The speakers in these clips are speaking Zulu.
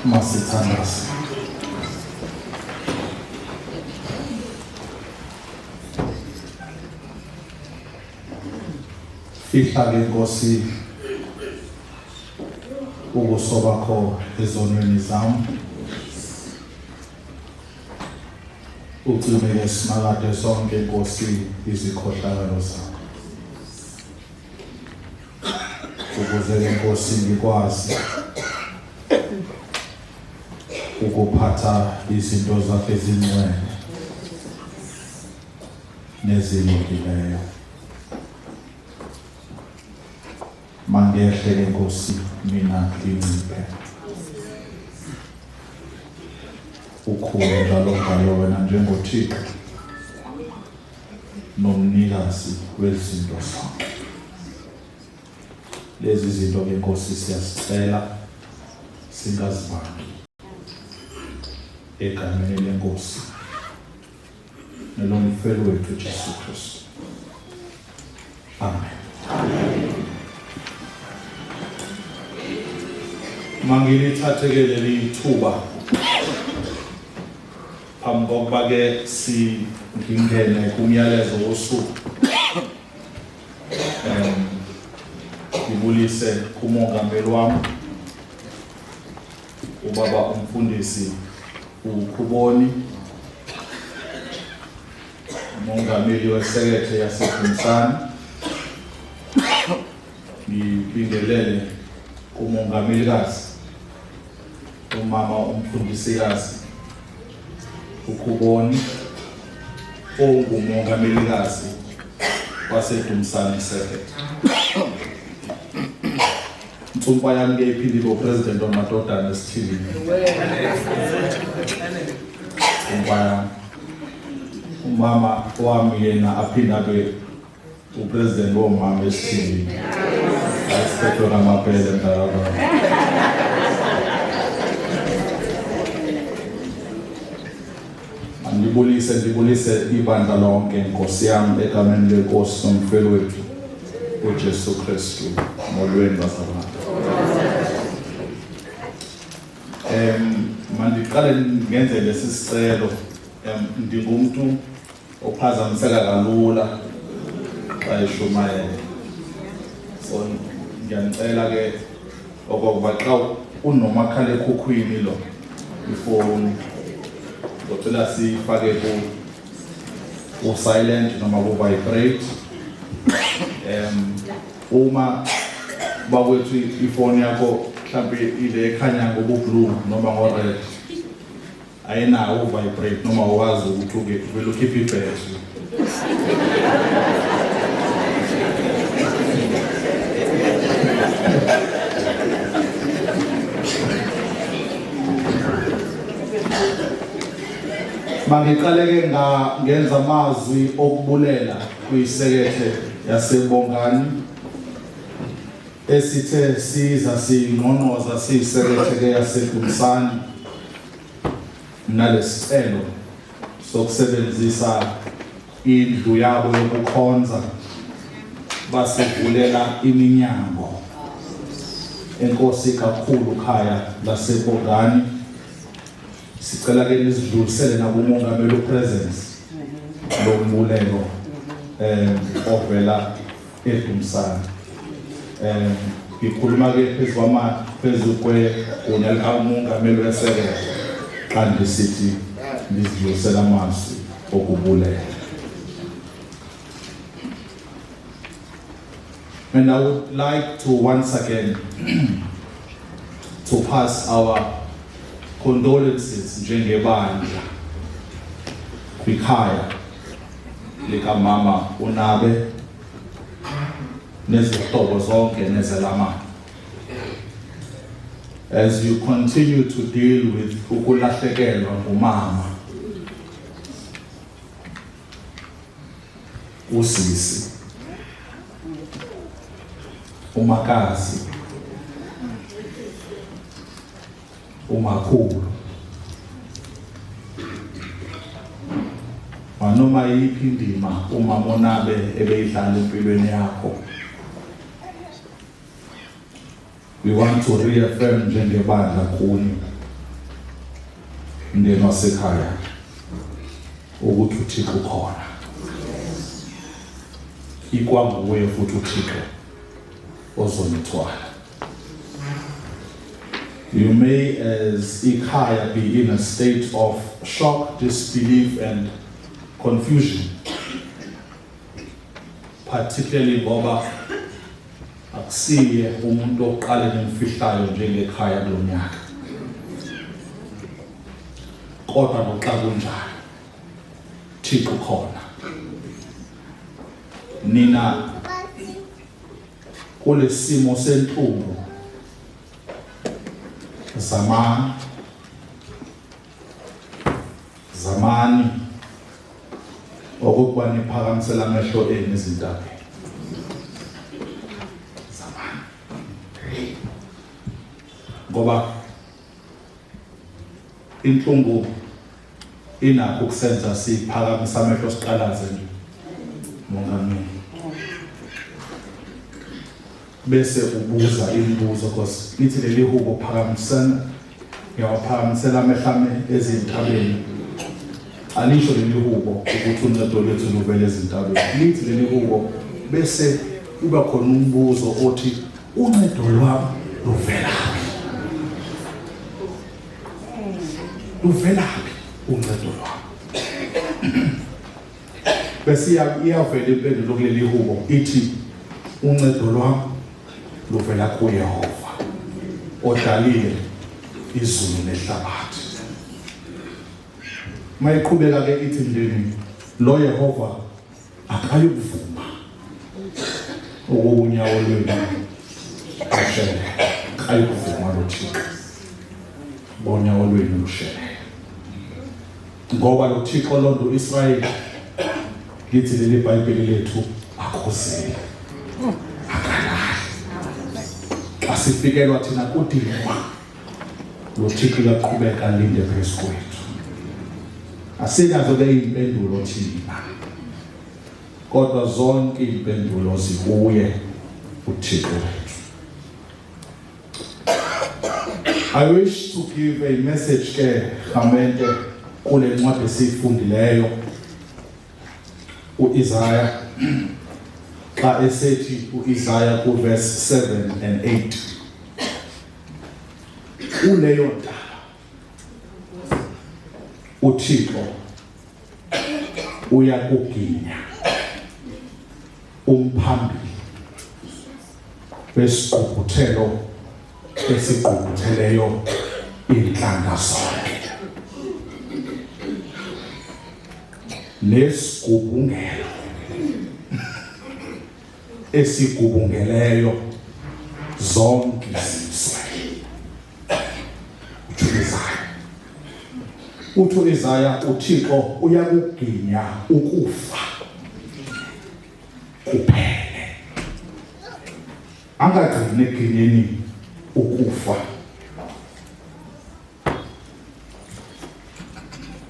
masithandaze. Fihla ke Nkosi ubuso bakho ezonweni zami. Ucime ngesinakade sonke Nkosi izikhohlakalo zakho. Ukuze ke Nkosi ngikwazi ukuphatha izinto zakho ezingcwele nezilungileyo. Mangehle ke Nkosi mina nginciphe. Ukhulu njalo wena njengoThixo nomnikazi wezinto zakho. Lezi zinto ke Nkosi siyazicela singazibani. Egameni leNkosi nelomfelo wethu Jesu Kristu. Amen. Mangilithatheke leli thuba phambi kokuba ke ngingene kumyalezo wosuku. Ngibulise kumongameli wami ubaba umfundisi uKhuboni, umongameli wesekethe yaseDumsane. Ngibingelele kumongamelikazi umama umfundisikazi uKhuboni ongumongamelikazi waseDumsane sekethe. Mtsumpa yami ke iphindile uPresident wamadodana esithini. Umama wami yena aphinda abe uPresident womama esithini. Ayisiphethe ngamabhele ndaba. Ngibulise ibandla lonke Nkosi yami egameni leNkosi nomfelo wethu uJesu Kristu molweni wasabantu. Mandiqale ngenze lesi sicelo. Ndingumuntu ophazamiseka kalula xa eshumayela. So ngiyanicela ke okokuba xa unomakhalekhukhwini lo ifoni ngicela sifake ku silent noma ku vibrate. Uma bakwethu ifoni yakho mhlawumbe ile ekhanya ngobu-blue noma ngo-red ayinawo vibrate noma wazi ukuthi uvele ukhiphe ibhetri. Mangiqaleke ngenza amazwi okubulela kuyisekethe yaseBongani esithe siza singqongqoza siyisekethe yaseDumsane nalesicelo sokusebenzisa indlu yabo yokukhonza basivulela iminyango. Enkosi kakhulu khaya laseBongani. Sicela ke nizidlulisele nakumongameli uPresence lombulelo ovela eDumsane. Ngikhuluma ke phezu kwegunya likamongameli wesekethe kanti sithi nizidlulisela amazwi okubulela. And I would like to once again to pass our condolences njengebandla kwikhaya likamama uNabe nezihlobo zonke nezelamani as you continue to deal with ukulahlekelwa ngumama usisi umakazi umakhulu noma yiphi indima umama uNabe ebeyidlala empilweni yakho. We want to reaffirm njengebandla kuni mndeni wasekhaya ukuthi uThixo ukhona. Ikwanguwe futhi uThixo ozonithwala. You may, as ikhaya, be in a state of shock, disbelief, and confusion. Particularly ngoba akusiye umuntu oqale nemfihlayo njengekhaya kulonyaka. Kodwa noxa kunjalo, Thixo ukhona. Nina kule simo senhlungu zamani okuba niphakamisela amehlo enu ezintabeni. Zamani. Ngoba inhlungu inakho ukusenza siphakamise amehlo siqalaze nje. Mongameli. Bese ubuza imibuzo because lithi leli hubo phakamisana yawaphakamisela amehlo ezintabeni. Alisho leli hubo ukuthi uncedo lethu luvele ezintabeni. Lithi leli hubo bese kuba khona umbuzo othi uncedo lwami luvelaphi? Luvelaphi uncedo lwami? Bese iyavela impendulo kuleli hubo ithi uncedo lwami luvela kuYehova odalile izulu nehlabathi. Mayiqhubeka ke ithi ndini lo Yehova akayikuvuma ukunyawo lwenu ashele, akayikuvuma lo Thixo bonyawo lwenu lushele. Ngoba lo Thixo londo Israyeli lithi leli iBhayibheli lethu akhosile. Asifikelwa thina kudinwa lo Thixo uyaqhubeka linde phezu kwethu. Asinazo ke impendulo thina, kodwa zonke impendulo zikuye uThixo wethu. I wish to give a message ke khamente kule ncwadi esifundileyo uIsaiah xa esethi uIsaiah ku verse 7 and 8. Uleyo ndaba uThixo uyakuginya umphambili besigqubuthelo esigqubutheleyo inhlanga zonke nesigubungelo esigubungeleyo zonke izizwe. Uthi Isaiah uThixo uyakuginya ukufa kuphele, angagcini eginyeni ukufa,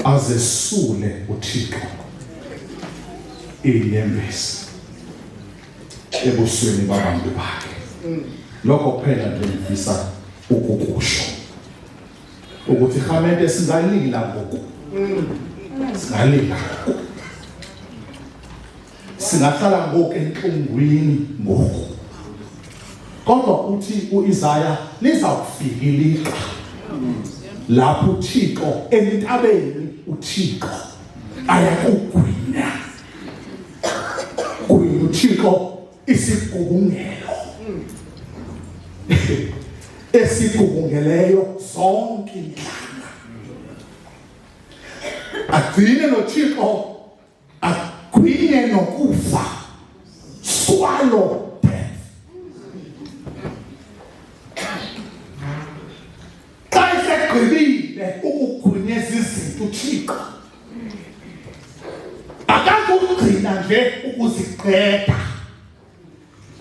azesule uThixo inyembezi ebusweni babantu bakhe. Lokho kuphela nje ngifisa ukukusho ukuthi khamente singalila ngoku, singalila ngoku, singahlala ngoku enhlungwini ngoku, kodwa uthi uIsaiah lizawufika ilixa lapho uThixo entabeni uThixo ayakugwinya kuyo uThixo isigubungelo esigubungeleyo zonke inhlanga. Agcine noThixo agwinye nokufa, swallow death. Xa esegqibile ukugwinyeza izinto uThixo akazugcina nje ukuziqeda,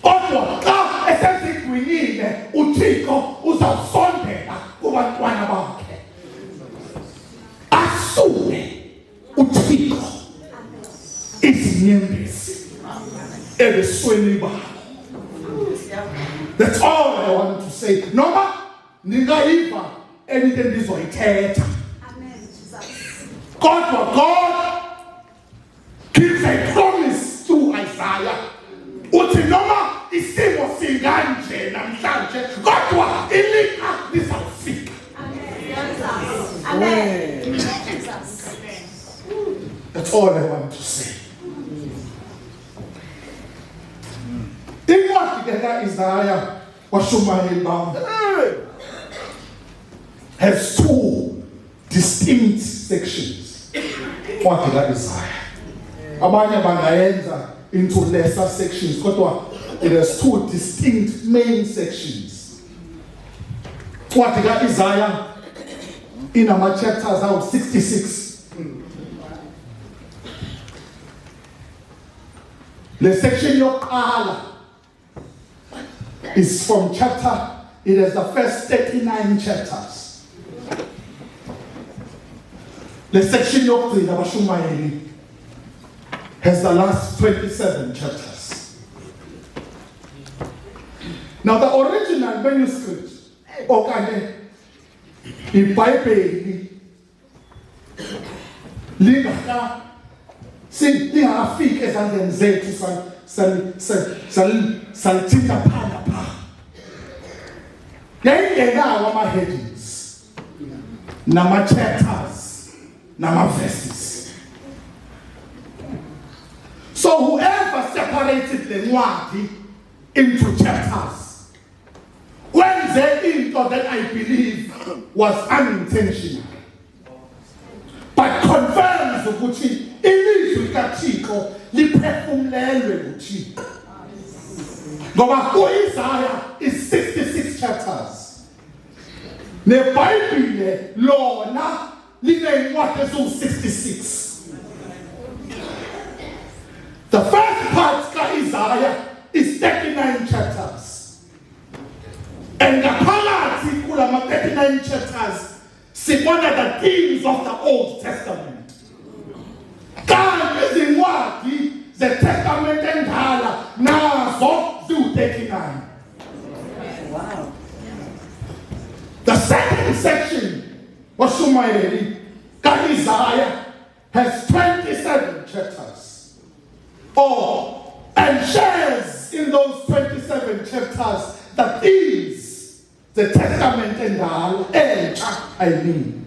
kodwa xa esezigwinyile uThixo uzawusondela kubantwana bakhe asule uThixo izinyembezi ebusweni babo. That's all I want to say. Noma ningayiva anything ndizoyithetha, God gives a promise through Isaiah. Uthi noma isimo singanje namhlanje kodwa ilifa lizawufika. Amen. That's all I want to say. Incwadi kaIsaiah washumayeli bami has two distinct sections. Incwadi kaIsaiah. Abanye bangayenza into lesser sections, kodwa it has two distinct main sections. Incwadi kaIsaiah inama chapters out 66. The section yokuqala is from chapter, it has the first 39 chapters. The section yokugcina abashumayeli has the last 27 chapters. Now the original manuscript, okanye iBhayibheli lingafiki ezandleni zethu salithinta pha. Yayingenawo ama-headings, nama-chapters, nama-verses. So whoever separated the ncwadi into chapters wenze into that I believe was unintentional, but confirms ukuthi ilizwi likaThixo liphefumlelwe nguThixo. Ngoba uIsaiah is 66 chapters. NeBhayibhile lona lineyncwadi eziwu-66. The first part kaIsaiah is 39 chapters. And ngaphakathi kulama 39 chapters sibona the themes of the Old Testament. Kanti izincwadi zeTestament endala nazo ziwu-39. Wow. The second section washumayeli kaIsaiah has 27 chapters. And shares in those 27 chapters the themes, the Testament endala entsha I mean.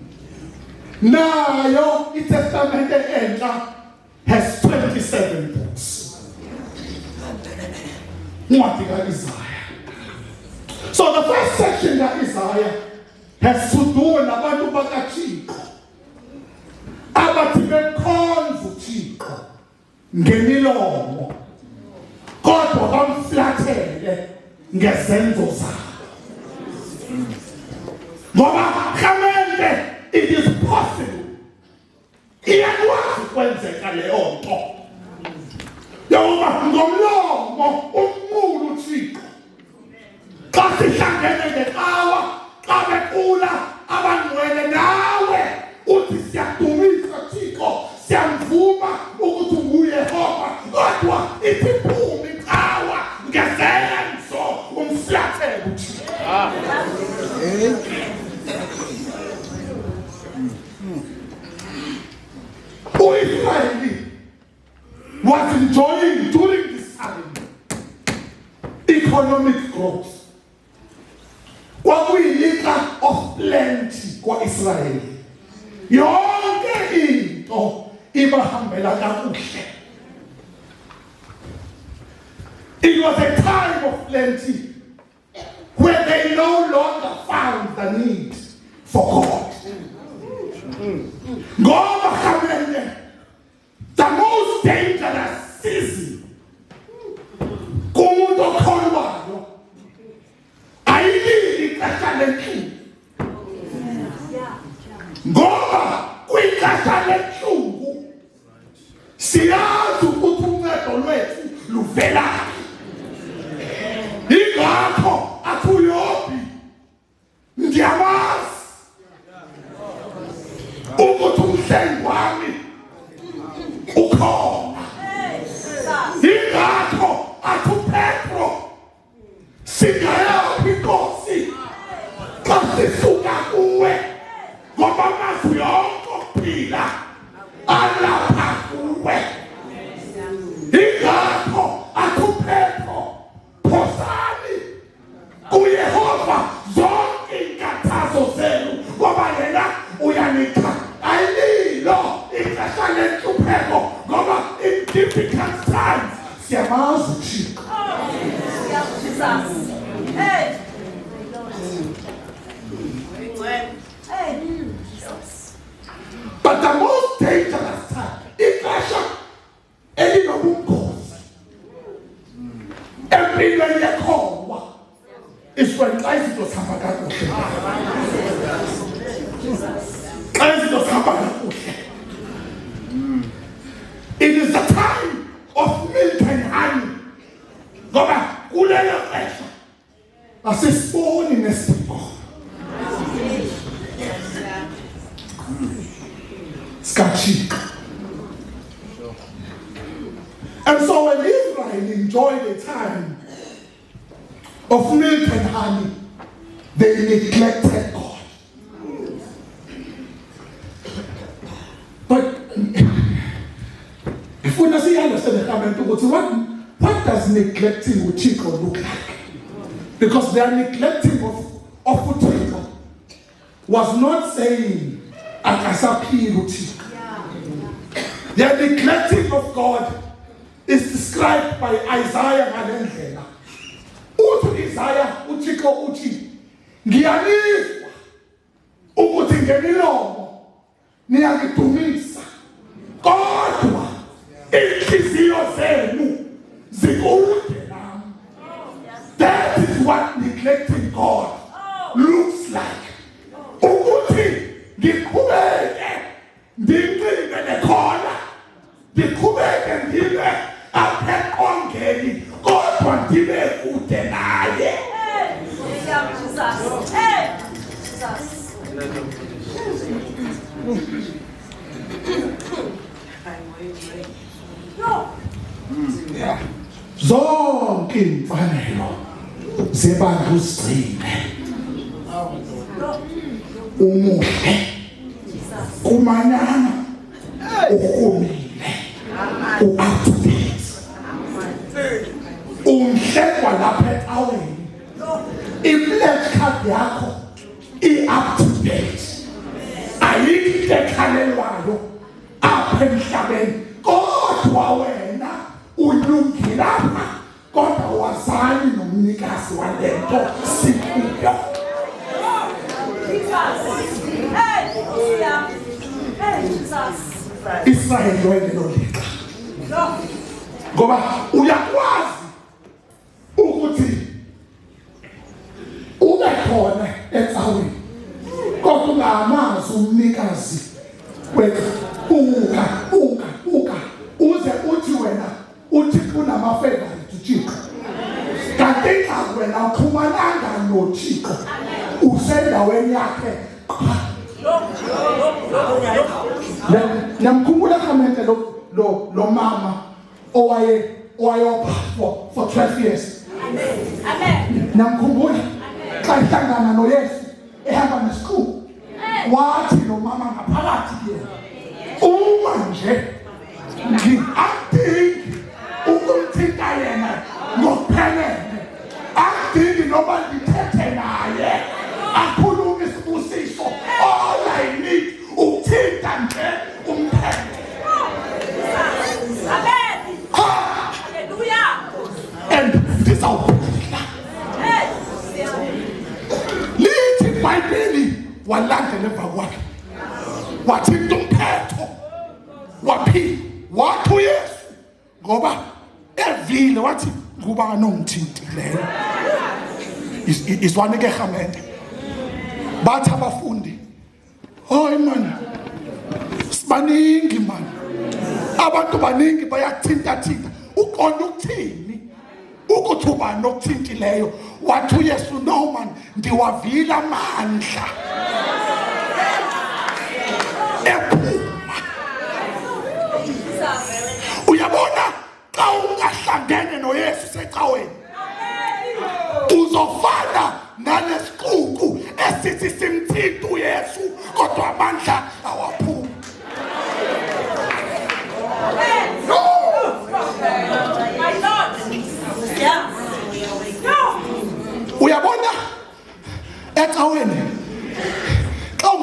Nayo iTestament entsha has 27 books. Ncwadi kaIsaiah. So the first section kaIsaiah has to do nabantu bakaThixo abathi bekhonza uThixo ngemilomo kodwa bamflathele ngezenzo zabo. Ngoba mhlawumbe it is possible iyakwazi ukwenzeka leyo nto yoba ngomlomo umkhulu uThixo xa sihlangene ngeqhawa xa bekhula abangcwele nawe uthi siyadumisa Thixo siyamvuma ukuthi unguyehova kodwa ithi phuma iqhawa ngezenzo umflathele uThixo. Israel was enjoying during this time economic growth. Kwakuyilika of plenty kwa-Israel. Yonke into ibahambela kakuhle. It was a time of plenty where they no longer found the need for God. Ngoba mhlawumbe the most dangerous season kumuntu okholwayo ayilili ixesha lenhlungu. Ngoba kwixesha lenhlungu siyazi ukuthi uncedo lwethu luvelaphi. Ingakho athi uYobi ndiyamazi ukuthi umhlengi wami ukhona. Ingakho athi uPetro singayaphi inkosi xa sisuka kuwe ngoba mazi yonke ukuphila alapha kuwe. Ingakho akuphepho phosani kuYehova zonke inkathazo zenu ngoba yena uyanika ayilo ixesha lenhlupheko ngoba in difficult times siyamazi uThixo. Hey. But the most dangerous time, ixesha elinobungozi empilweni yakhowa is when xa izinto zihamba kakuhle. Xa izinto zihamba kakuhle. It is the time of milk and honey. Ngoba kulelo xesha asisiboni nesipho. Skachika. And so when Israel enjoyed a time of milk and honey, they neglected God. But if we not see understand the comment, what does neglecting Uchiko look like? Because their neglecting of Uchiko was not saying Akasapi Uchiko. Their neglecting of God is described by Isaiah Malendlela. Uthi Isaiah Uchiko uthi ngiyanizwa ukuthi ngemilomo niyangidumisa kodwa inhliziyo zenu zikude nami. That is what neglecting God looks like. Ukuthi ngiqhubeke ngincike nekhona ngiqhubeke ngibe apheqongeni kodwa ngibe kude naye. Zonke imfanelo zebantu zigcine umuhle kumanyana ukhumile u-up-to-date umhlekwa lapha ecaweni i-black card yakho i-up-to-date ayikho into ekhalelwayo apha emhlabeni kodwa wena ulungile apha kodwa wazali nomnikazi walento sikuyo. Israel loyelo lixa ngoba uyakwazi ukuthi ube khona ecaweni kodwa ungamazi umnikazi wethu uka uze uthi wena uthi unama-favorite uThixo kanti wena uxhumananga noThixo usendaweni yakhe. Namkhumbula kamente lo mama owayopha for 12 years. Amen. Namkhumbula xa ihlangana noYesu ehamba nesikhubu wathi lo mama ngaphakathi yena uma nje ngi-acting ukumthinta yena ngokuphelele acting noba ndithethe naye akhulume isibusiso all I need ukuthinta nje umphele. Amen. Hallelujah. And ndizawubhila lithi iBhayibheli walandela emva kwakhe wathinta umphetho wathi uYesu ngoba evile wathi ngubani ongithintileyo. Iswanike ehamende bathi abafundi hoyi man sibaningi man abantu baningi bayakuthinta uqonda ukuthini ukuthi ubani okuthintileyo wathi uYesu no man ndiwavila amandla ephuma. Uyabona xa ungahlangene noYesu secaweni uzofana nalesiquku esithi simthinta uYesu kodwa amandla awaphumi.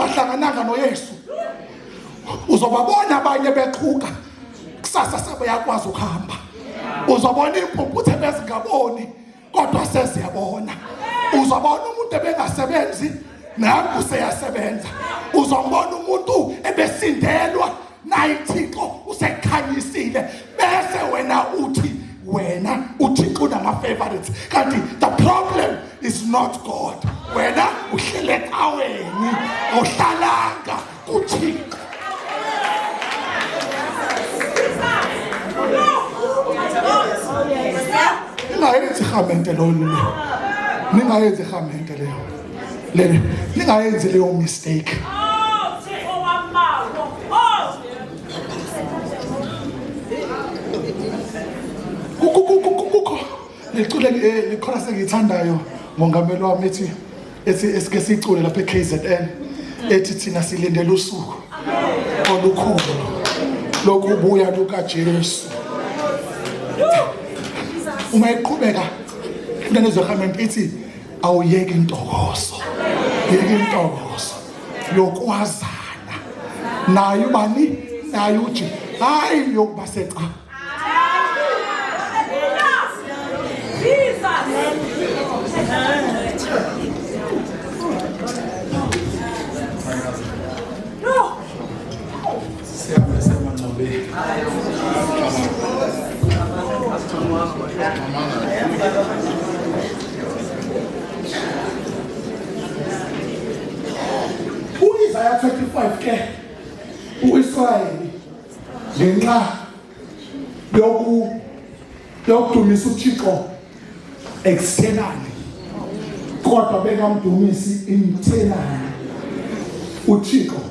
ungahlangananga noYesu uzobabona abanye beqhuka kusasa sebeyakwazi ukuhamba. Uzobona impuputhe bezingaboni kodwa seziyabona. Uzobona umuntu ebengasebenzi naku seyasebenza. Uzombona umuntu ebesindelwa naye Thixo usekhanyisile bese wena uThixo unama-favorites. Kanti the problem is not God. Wena uhlele ecaweni awuhlalanga kuThixo. Ningayenzi khamente lolu. Ningayenzi khamente leyo. Ningayenzi leyo mistake. Kukho licule likhona sengithandayo mongameli wami ethi esike sicule lapha eKZN ethi thina silindele usuku olukhulu lokubuya lukaJesu. Uma iqhubeka kunenezwe ithi awuyeke intokozo. Yeke intokozo yokwazana naye ubani naye uthi hayi yokuba seca. Isaiah 25 ke uIsrayeli ngenxa yokudumisa uThixo externally kodwa bengamdumisi internally. uThixo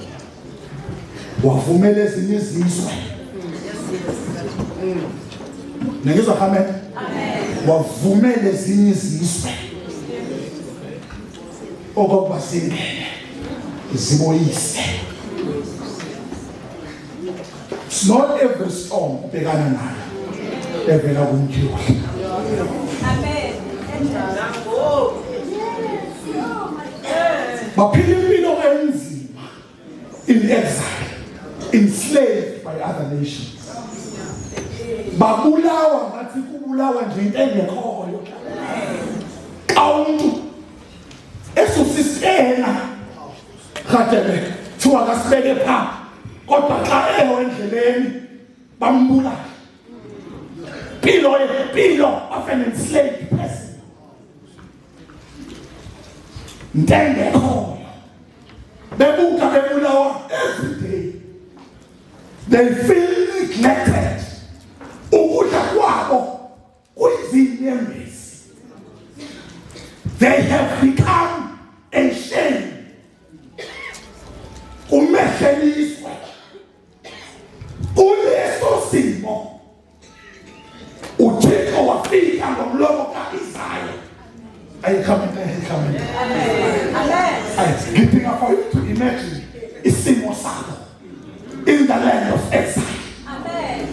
wavumela ezinye izizwe. Ngizwa amen. Wavumela ezinye izizwe okokuba singene ziboyise. It's not every storm ubhekana nayo evela kumThixo. Amen. Baphila impilo enzima in exile, enslaved by other nations. Babulawa ngathi kubulawa nje into engekhoyo. Awumuntu esusistena khatebe thiwa kasibeke pha kodwa xa endleleni bambula. Pilo of an enslaved person. Ndengekhoyo bebuka bebulawa every day. They feel neglected. Ukudla kwabo kuyizinyembezi. They have become a shame. Umehleliswe kuleso simo uThixo wafika ngomlomo kaIsaya. Are you coming? Amen. I'm giving up for you to imagine isimo sakho in the land of exile. Amen.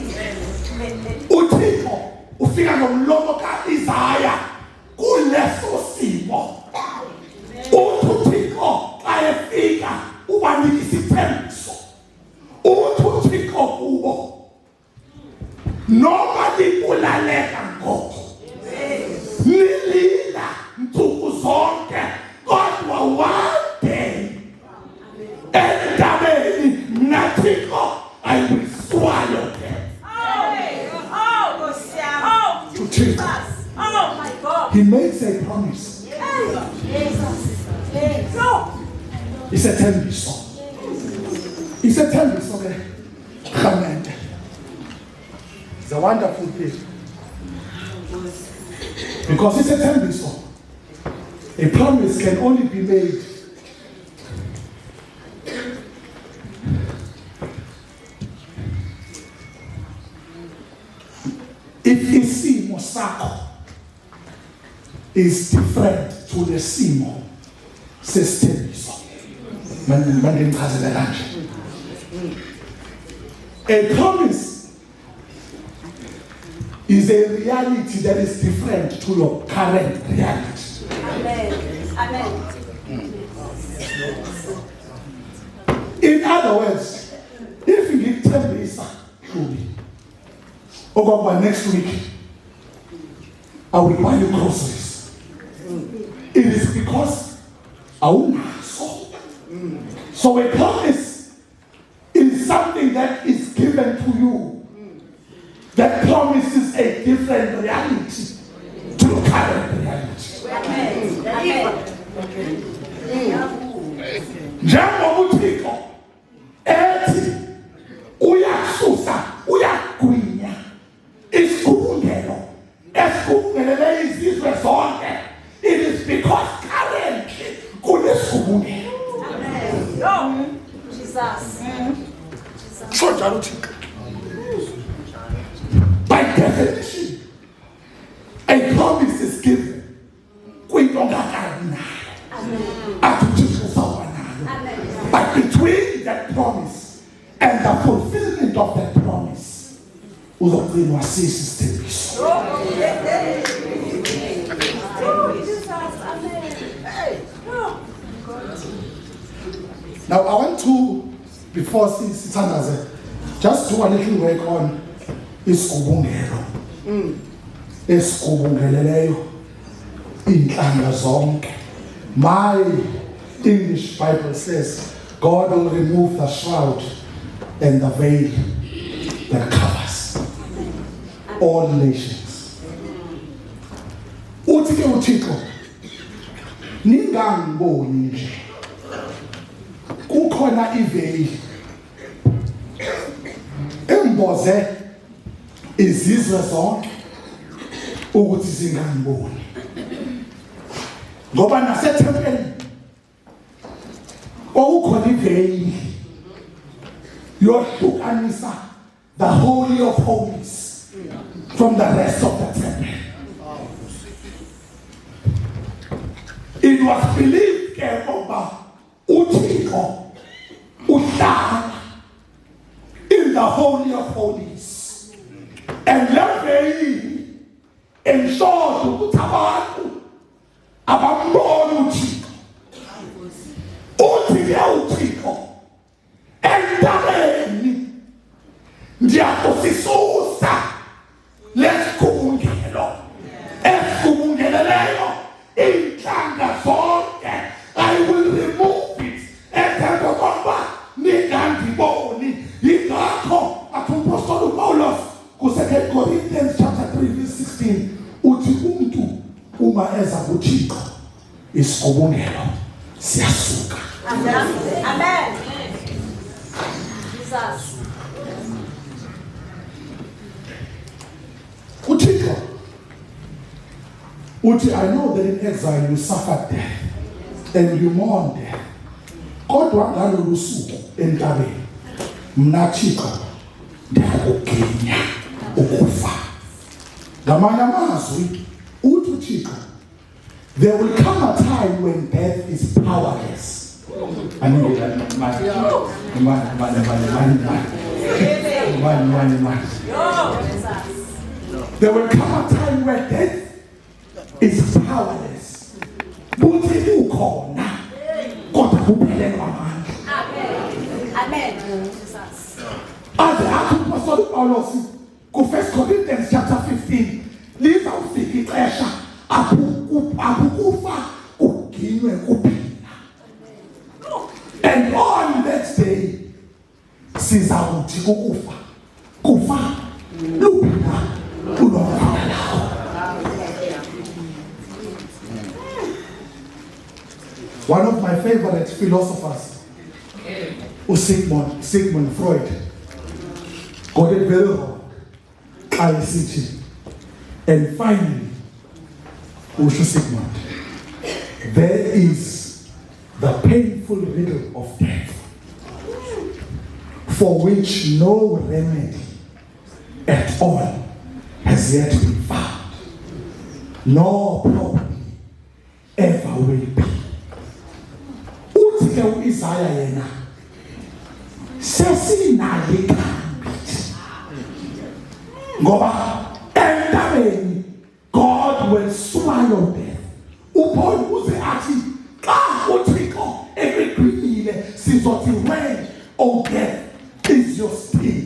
uThixo ufika ngomlomo kaIsaya kuleso simo. uThixo xa efika ubanika isithembiso. uThixo kubo noma libulaleka ngoko nilila nsuku zonke kodwa one day endabeni naThixo I will swallow them. To Jesus. Oh my God. He makes a promise. It's a tembiso. It's a tembiso. Amen. It's a wonderful thing. Because it's a tembiso. A promise can only be made if isimo sakho is different to the simo sesithembiso. A promise is a reality that is different to your current reality. Amen. Amen. In other words, if ngikuthembisa Hlubi okokuba next week I will buy you groceries, it is because awunazo. So a promise is something that is given to you. That promises a different reality to the current reality. Njengoba uThixo ethi uyasusa uyagwinya isigubungelo esigubungelele izizwe zonke, it is because currently kunesigubungelo. So njalo uThixo, by definition, a promise is given kwinto ongakabi nayo. But between that promise and the fulfillment of that promise, uzogcinwa sisi isithembiso. Now I want to, before sithandaze, just do a little work on isigubungelo. Esigubungeleleyo inhlanga zonke. My English Bible says God will remove the shroud and the veil that covers all nations. Uthi ke uThixo, ningangiboni nje, kukhona iveil emboze izizwe zonke ukuthi zingangiboni. Ngoba nasethempelini okukhona iveil yohlukanisa the Holy of Holies from the rest of the temple. It was believed ke ngoba uThixo uhlala in the Holy of Holies, and le veil enshoda ukuthi abantu abambona uThixo. Uthi ke uThixo entabeni ndiyakusisusa lesigubungelo esigubungeleleyo inhlanga zonke. I will remove it entembe kokuba ningangiboni. Yingakho apostle Paulus ku2 Corinthians chapter 3 verse 16 uthi umuntu uma eza kuThixo isigubungelo siyasuka. Amen. Jesus. uThixo uthi, I know that in exile you suffered death and you mourned death. Kodwa ngalolu suku entabeni mina Thixo ndiyakuginya ukufa. Ngamanye amazwi uthi uThixo, there will come a time when death is powerless. There will come a time where death is powerless. Buthi ukhona kodwa kuphelelwa amandla. Amen. As apostle Paulus ku1 Corinthians chapter 15 lizawufika ixesha akukufa kuginywe kuphila. And on that day sizawuthi kukufa kufa luphila ulomfana lakho. One of my favorite philosophers, Sigmund Freud, got it very wrong. And finally, Sigmund, there is the painful riddle of death, for which no remedy at all has yet been found, nor probably ever will be. Uthi ke uIsaya yena sesinayo ikhambithi, ngoba entabeni God will swallow death. UPaul uze athi xa uThixo ekugwinile sizothi where, O death, is your sting?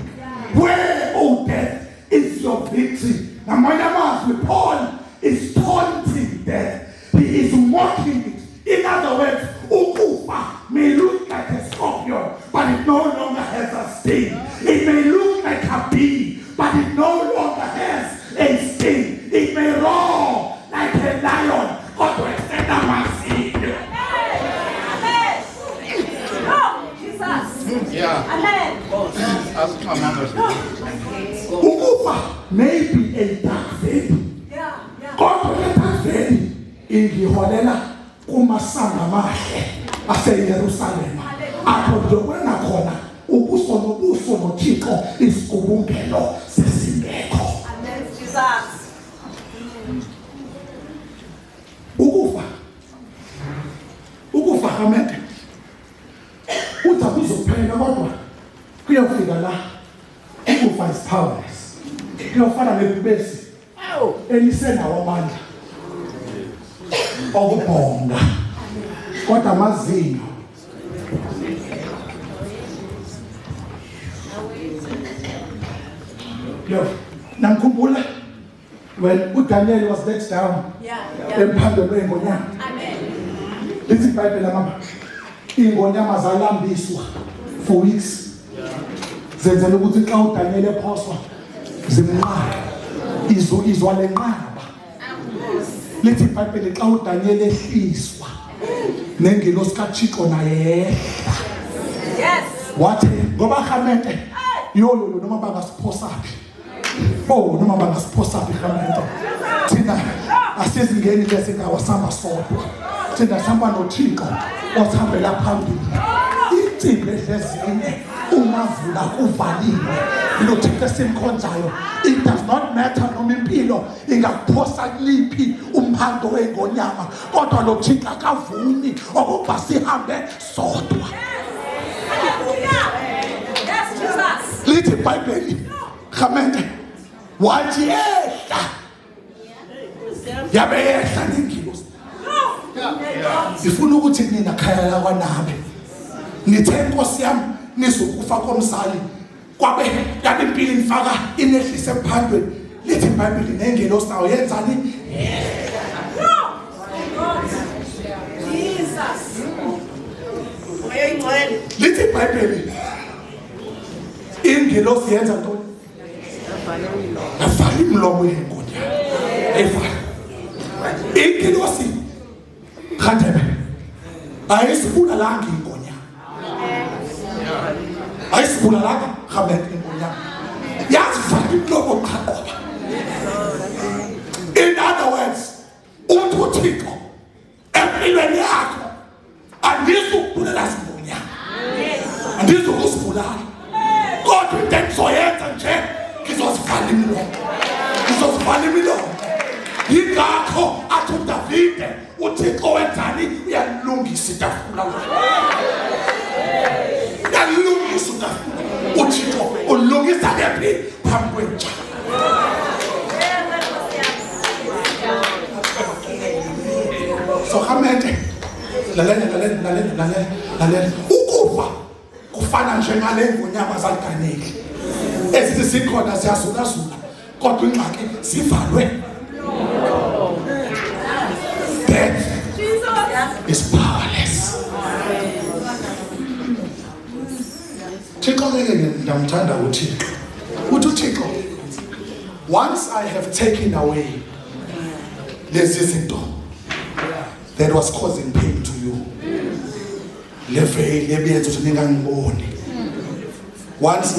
Where, O death, is your victory? Ngamanye amazwi, Paul is taunting death. He is mocking it. In other words, ukufa may look like a scorpion, but it no longer has a sting. It may look like a bee, but it no longer has a sting. It may roar like a lion, but it's not a seed. Amen. Oh, Jesus. Yeah. Amen. Ask my mother. Ukufa may be a dark valley. Yeah. Kodwa le dark valley ingiholela kumasanga amahle aseYerusalema. Apho ngizokwena khona ubuso nobuso noThixo isigubungelo sesingekho. Amen. Jesus. Ukufa kamede uthi akuzophela kodwa kuyofika la ukufa is powerless. Kuyofana nebhubesi elisenawo amandla okubhonga kodwa amazinyo namkhumbula when uDaniel was let down emphandweni wengonyama. Amen. Lithi iBhayibheli mama ingonyama zalambiswa for weeks zenzela ukuthi xa uDaniel ephoswa zimnqaba izwa lenqaba. Lithi iBhayibheli xa uDaniel ehliswa nengelosi kaThixo naye Yes. wathi ngoba khamente yolo noma bangasiphosapi noma bangasiphosapi khamente thina asizingeni lesikawasamba sodwa thina sihamba noThixo othambela phambili insimbi ezinye ungavula kuvaliwe noThixo esimkhonzayo. It does not matter noma impilo ingakuphosa kuliphi umphando wengonyama kodwa lo Thixo akavumi okuba sihambe sodwa. Yes, Jesus. Lithi iBhayibheli khamente wathi yehla yabe yehla nengilosi. Ngifuna ukuthi nina khaya la kwaNabe nithe Nkosi yami nizokufa komzali kwabe yabe impilo infaka inehlise emphandweni. Lithi iBhayibheli nengelosi nayo yenzani? Jesus. Lithi iBhayibheli ingelosi yenza ntoni? Yavala imlomo yengonyama. Evala. Ingelosi khandebe ayisibulalanga ingonyama. Ayisibulalanga khabethe ingonyama. Yazivala imlomo qhaqoba. In other words, uThixo empilweni yakho andizukubulala ingonyama. Andizukuzibulala. Kodwa into engizoyenza nje ngizosivala imilomo. Ngizosivala imilomo. Yingakho athi uDavide uThixo wenzani? Uyalungisa itafula. Uyalungisa itafula. uThixo ulungisa lephi phambi kwentsha. So khamente lalela ukufa kufana njengale ngonyama zaLiganeli ezithi sikhona siyazulazula kodwa ingxaki sivalwe. Death is powerless. Thixo ke ndamthanda uThixo. Uthi uThixo, once I have taken away lezi zinto that was causing pain to you, le veil ebiyenza ukuthi ningangiboni, once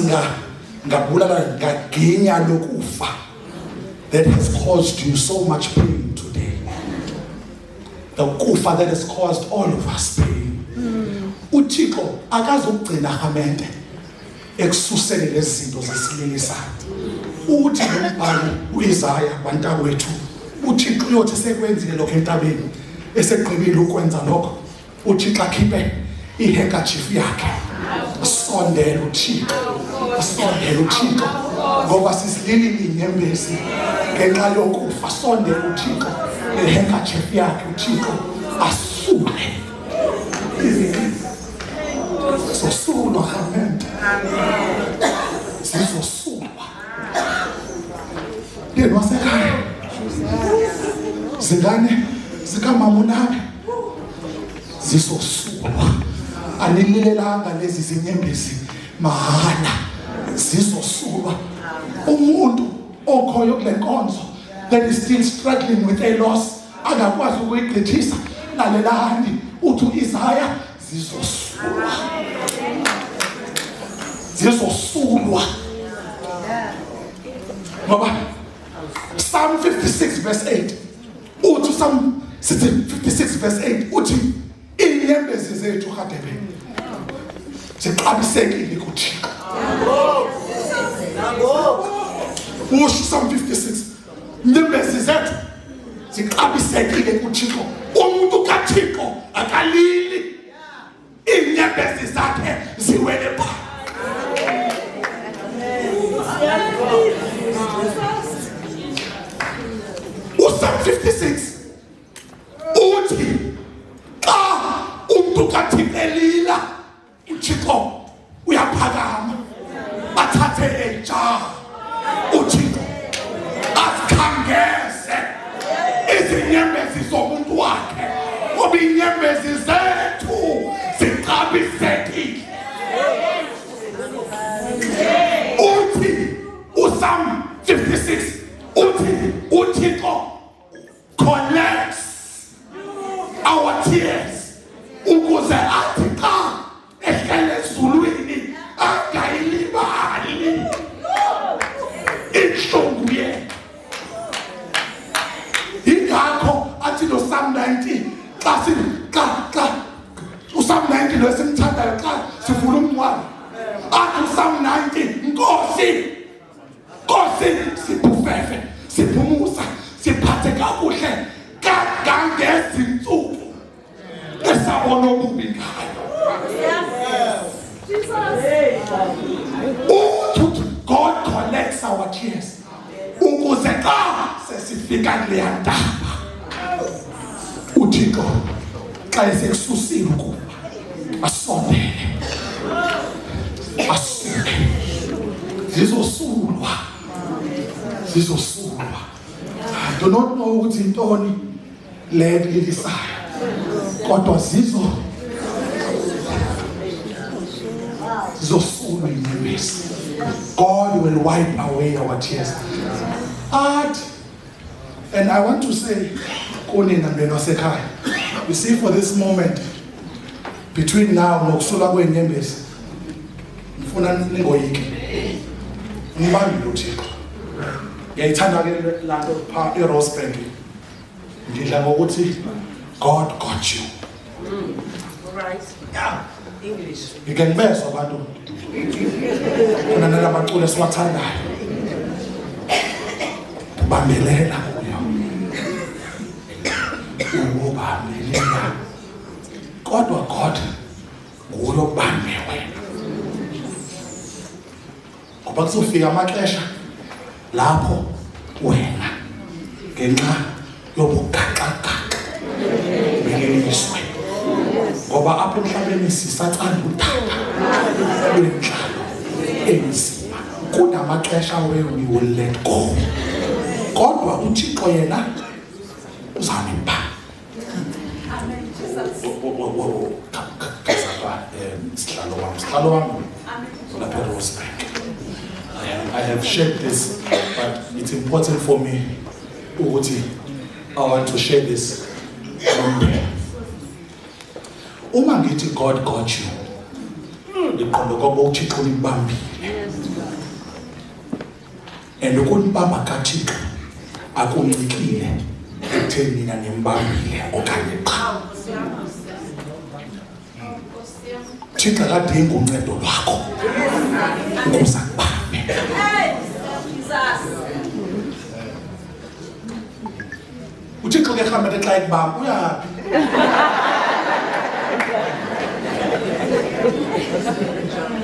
ngabulala ngaginya lokufa that has caused you so much pain today, the kufa that has caused all of us pain, uThixo akazokugcina khamente ekususele lezi zinto zasililisayo. Uthi lombhalo uIsaya bantakwethu uThixo uyothi sekwenzile lokho entabeni esegqibile ukwenza lokho uThixo akhiphe ihandkerchief yakhe asondele uThixo ngoba sisililile inyembezi ngenxa yokufa. Asondele uThixo nehandkerchief yakhe uThixo asule. Zizosulwa. Yena wasekhaya. Zingane zikamama uNabi zizosulwa. Anililelanga lezi zinyembezi mahala. Zizosulwa. Umuntu okhoyo kule nkonzo that is still struggling with a loss akakwazi ukuyigqithisa lalelani uthi Isaiah zizosulwa. Zizosulwa. Ngoba Psalm 56 verse 8 uthi Psalm 56 verse 8 uthi inyembezi zethu kadebe ziqabisekile kuThixo. Usho Psalm 56 inyembezi zethu ziqabisekile kuThixo. Umuntu kaThixo akalili inyembezi zakhe ziwele phansi. Psalm 56 uthi xa umuntu kaThixo elila uThixo uyaphakama athathe ejaha uThixo asikhangeze izinyembezi zomuntu wakhe ngoba inyembezi zethu ziqabisekile. Uthi uPsalm 56 uthi uThixo collects our tears ukuze athi xa ehlele ezulwini angayilibali inhlungu yethu. Ingakho athi lo Psalm 19 xa uPsalm 19 lo esimthandayo xa sivula umncwadi athi uPsalm 19 Nkosi siphufefe siphumuza siphathe kakuhle kangangezinsuku esabona obubi ngayo. God collects our tears ukuze xa sesifika kuleya ndaba uThixo xa esekususile ukuba asondele asuke. Zizosulwa. I do not know ukuthi intoni le lilisayo kodwa zizosulwa inyembezi. God will wipe away our tears. And I want to say kunina mbeni wasekhaya, you see, for this moment between now nokusulwa kwenyembezi ngifuna ningoyiki ngibambile uThixo. Ngiyayithanda ke lanto pha eRosebank ngidla ngokuthi God got you. Right. Yeah. English. Ngikembezwa abantu kuna nalabaculi esiwathandayo bambelela kuyo ubambelela kodwa God nguye obambe wena. Ngoba kuzofika amaxesha lapho wena ngenxa yobugaxagaxa bekeliswe ngoba apha emhlabeni sisathanda udaba lwenhlalo enzima kunamaxesha where we will let go kodwa uThixo yena uzanipha. Amen. Jesus. Sihlalo wami lapha eRosebank. I have shared this, but it's important for me ukuthi I want to share this. Uma ngithi God got you, ngiqonda ngoba uThixo unibambile. And ukunibamba kaThixo akuncikile ekutheni mina nimbambile okanye cha. Thixo akadingi uncedo lwakho ukuze akubambe. Hey, Jesus. uThixo ke hamba xa ekubamba uyaphi?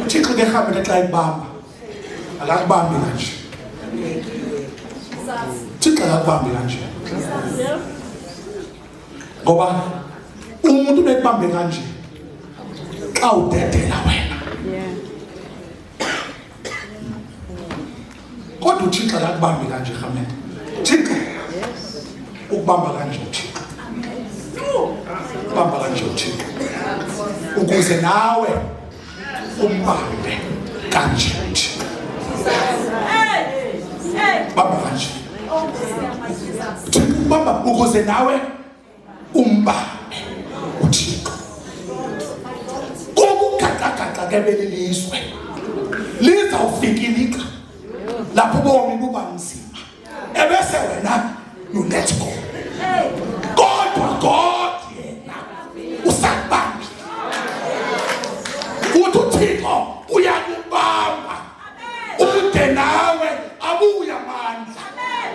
uThixo ke hamba xa ekubamba akakubambi kanje. Thixo akakubambi kanje. Ngoba umuntu bekubambe kanje xa udedela wena uThixo akubambi kanje Hamlet. Thixo ukubamba kanje uThixo. Bamba kanje uThixo. Ukuze nawe umbambe kanje uThixo. Bamba kanje. Bamba ukuze nawe umbambe uThixo. Kokugaqagqa kebelelizwe. Lizawufikilika lapho bomi buba nzima. Ebese wena you let go. Kodwa God yena usakubamba. uThixo uyakubamba. Ude nawe abuya amandla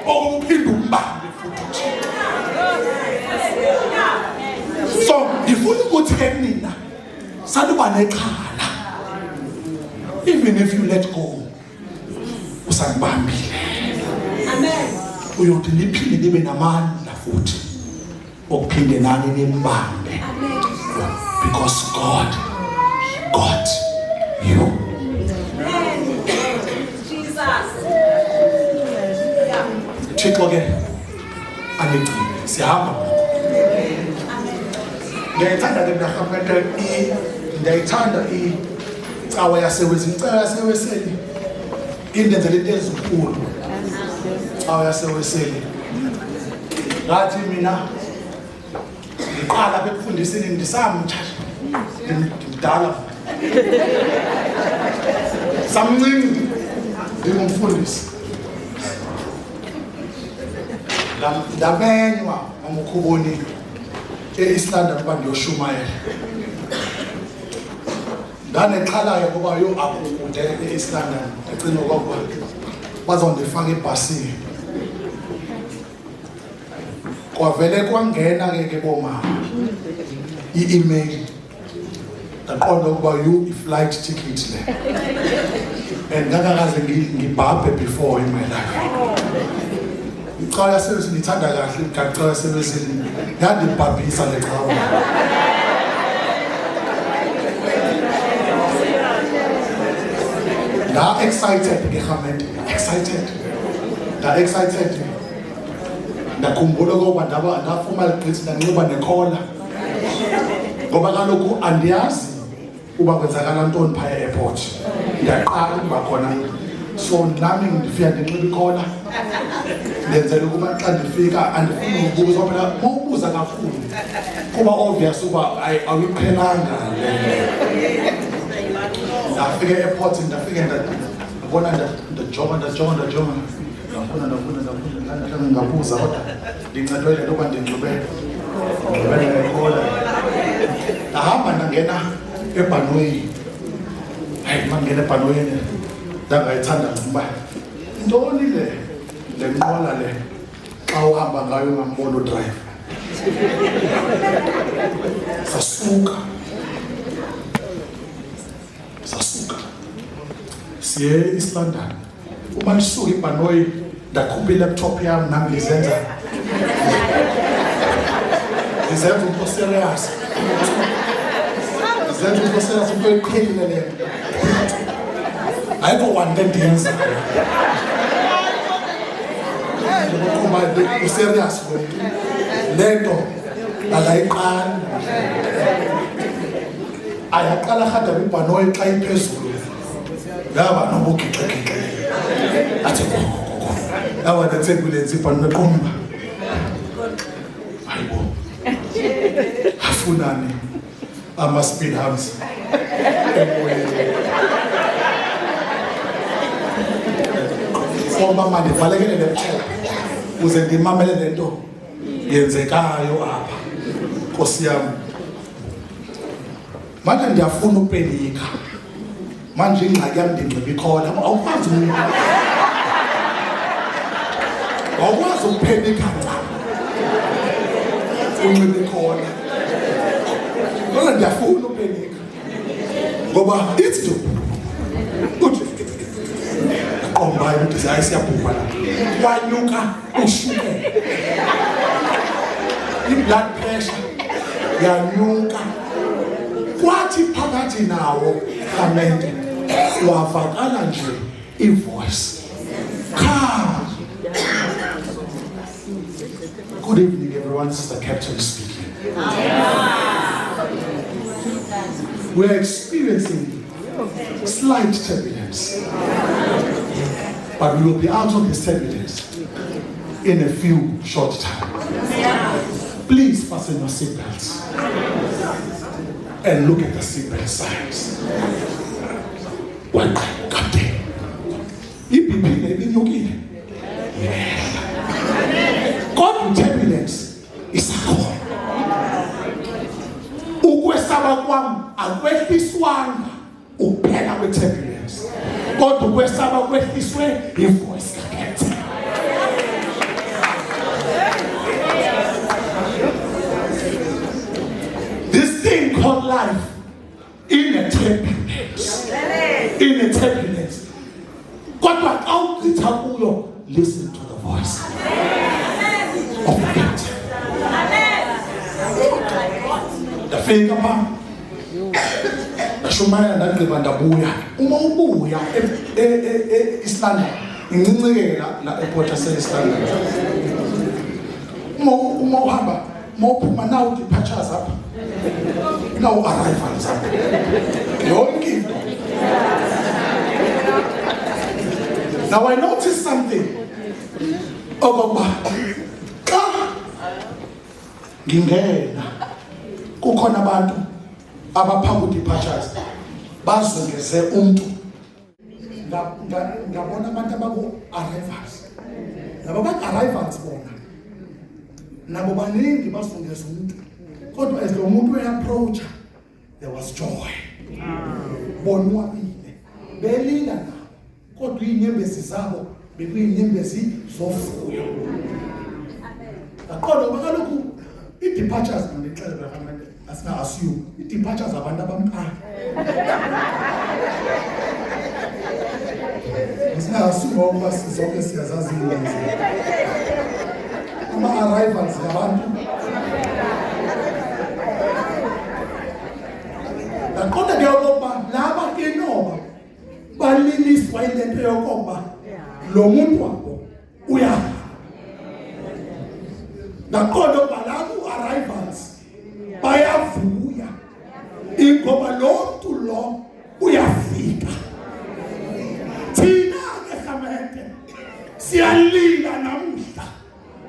okuphinda umbambe futhi. So ngifuna ukuthi ke mina saluba nexhala. Even if you let go, usangibambile. Amen. Uyothi liphinde libe namandla futhi okuphinde nani nimbambe. Because God got you. Jesus. Thixo ke anigcine sihamba. Ngiyayithanda le ndahamete ndiyayithanda icawa yasewesini. Icawa yasewesini indenzele into ezinkulu. Icawa yasewesini ngathi mina ngiqala bekufundiseni ndisamtsha ngidala samncinci ngumfundisi ndamenywa ngoMkhuboni e-East London ukuba ngiyoshumayela. Ndanexhalayo ngoba akude e-East London egcina ukuba bazondifaka ebhasini. Kwavele kwangena ke bomama i-email ndaqonda ukuba i-flight ticket le and ngakakaze ngibhabhe before in my life. Icawa yasewesini ngithanda kahle icawa yasewesini yandibhabhisa le cawa. Excited ke Hamlet, excited. Ndakhumbula ukuba ndafuma ligqithi ndanxiba nekhola. Ngoba kaloku andiyazi uba kwenzakala ntoni phaya e-airport. Ndiyaqala ukuba khona so nami ndifika ndinxiba ikhola. Ndenzela ukuba xa ndifika andifuni ukubuza phela ubuza kakhulu. Kuba obvious uba awuyiqhelanga le. Ndafika e-airport ndafika ndabona ndajonga. Ndafuna ngabuza kodwa ndincedwe le nto kuba ndinxibe nekhola. Ndahamba ndangena ebhanoyini. Hayi mangena ebhanoyini ndangayithanda ukuba ntoni le nqola le xa uhamba ngayo ngambona udriver. Sasuka siye e-East London. Uma ndisuka ibhanoyi ndakhupha i-laptop yami nami ndizenza umntu serious. Ndizenza umntu serious into eqhelile leyo. Ayikho one nto endiyenzayo. Ukuba u-serious le nto akayiqali. Ayaqala rhada ibhanoyi xa iphezulu. Yaba nobugixegixi. Athi awa natsekulenza ibhanoyi nequmba. Hayibo. Afunani ama-speed humps. Ngoba manje kubalekele le-check uze ndimamele le nto yenzekayo apha. Nkosi yami. Manje ndiyafuna upenika. Manje ingxaki yami ndinxiba ikhola. Awukwazi ukuphenika ncam. Unxiba ikhola. Kodwa ndiyafuna upenika. Ngoba it's do. Ombayo ukuthi hayi siyabhubha la. Wanyuka ushukela. I-blood pressure yanyuka. Kwathi phakathi nawo Hamlet wavakala nje ivoice Come. Good evening, everyone. This is the captain speaking. We're experiencing slight turbulence, but we will be out of this turbulence in a few short time. Please fasten your seatbelts and look at the seatbelt signs. One captain. God turbulence is a call. Ukwesaba kwam akwehliswanga uphela kwe-turbulence. Kodwa ukwesaba kwehliswe ivoice kakhethe. This thing called life in a turbulence. In a turbulence. Kodwa awuchitha kuyo, listen to the voice of the captain. Ndafika pha shumana ndagqiba ndabuya. Uma ubuya eIslandla incinci la airport yaseIslandla. Uma uhamba mawuphuma nawu departures apha. Nawu arrivals apha. Yonke into. Now I noticed something. Okokuba xa ngingena kukhona abantu abaphambi departures bazungeze umuntu. Ngabona abantu abaku arrivals. Labo bantu arrivals bona. Nabo baningi bazungeze umuntu. Kodwa as lo muntu approach, there was joy. Bonwa bile. Belila na. Kodwa inyembezi zabo bekuyinyembezi zofuyo. Kodwa bakaloku i-departures ngixela abantu asina assume i-departures abantu abamqala. Asina assume ukuba sizonke siyazazi inyenzi. Ama-arrivals abantu. Kodwa kuyokuba laba inoba baliliswa into yokokuba lo muntu wabo uyahamba. Nakhona balabo arrivals bayavuya ingoba lo muntu lo uyafika. Thina ke samende siyalila namuhla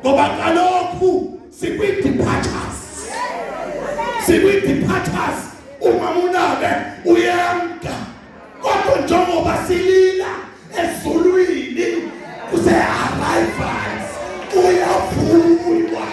ngoba kaloku sikwi-departures. Sikwi-departures umamunabe uyamka. Kodwa njengoba silila ezulwini kuse-arrivals uyavuywa.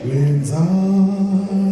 Wenzani